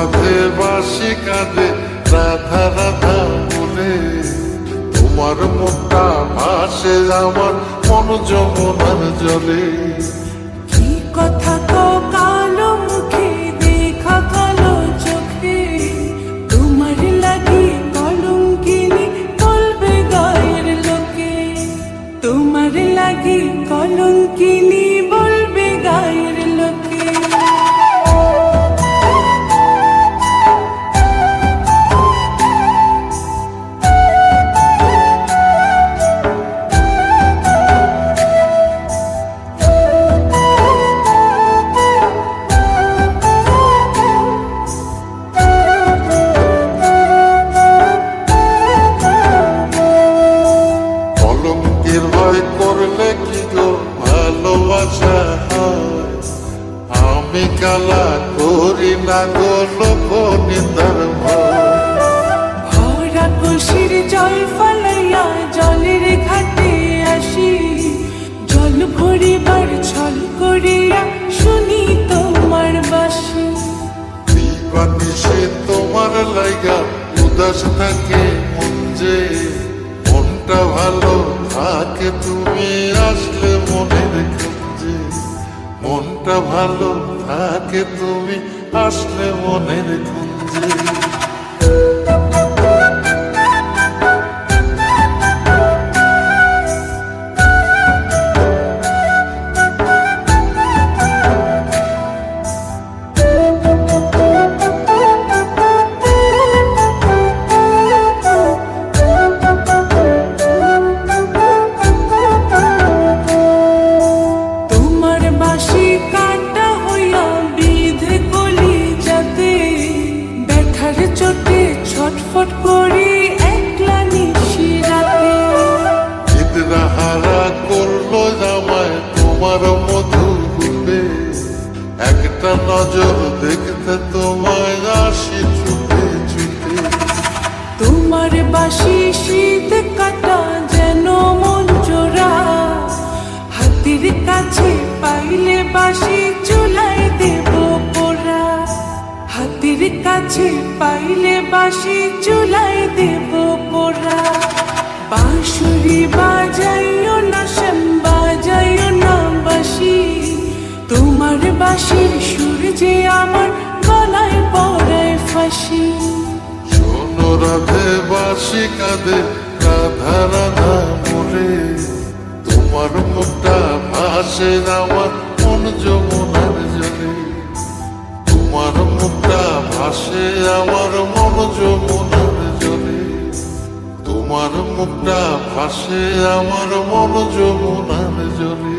রাধে বাঁশি কাঁদে রাধা রাধা বলে, তোমার মুখটা ভাসে আমার মন যমুনার জলে। কি কথা কও কালো মুখে, দেখা কালো চোখে, তোমার লাগি কলঙ্কিনী বলবে গায়ের লোকে, তোমার লাগি কলঙ্কিনী বলবে গায়ের লোকে। কলঙ্কের ভয় করলে কি গো ভালোবাসা হয়? আমি কালা করি না গো লোক নিন্দার ভয়। ভরা কলসির জল ফলাইয়া জলের ঘাটে আসি, জল ভরিবার ছল করিয়া শুনি তোমার বাঁশি। দিবানিশে তোমার লাইগা উদাস থাকে মন যে, মনটা ভালো থাকে তুমি আসলে মনের খুঁজে, মনটা ভালো থাকে তুমি আসলে মনের খুঁজে। তোমার বাঁশি কাটা হইয়া বিধে কলি যাতে, ব্যথার চোটে ছটফট করি একলা নিশি রাতে। চিত্রাহারা করলো জামায় তোমার মধু রূপে, একটা নজর দেখতে তোমায় আসি ছুটে ছুটে। তোমার বাঁশি শীত কাটা যেন মন চোরা, হাতের কাছে পাইলে বাঁশি চুলাই দেব পোড়া, হাতের কাছে পাইলে বাঁশি চুলাই দেব পোড়া। বাঁশুরি বাজাইও না শ্যাম, বাজাইও না বাঁশি, তোমার বাঁশির সুর যে আমার গলায় পড়ায় ফাঁসি। শোনো রাধে বাঁশি কাঁদে রাধা রাধা বলে, তোমার মুখটা ভাসে আমার মন যমুনার জলে, তোমার মুখটা ভাসে আমার মন যমুনার জলে, তোমার মুখটা ভাসে আমার মন যমুনার জলে।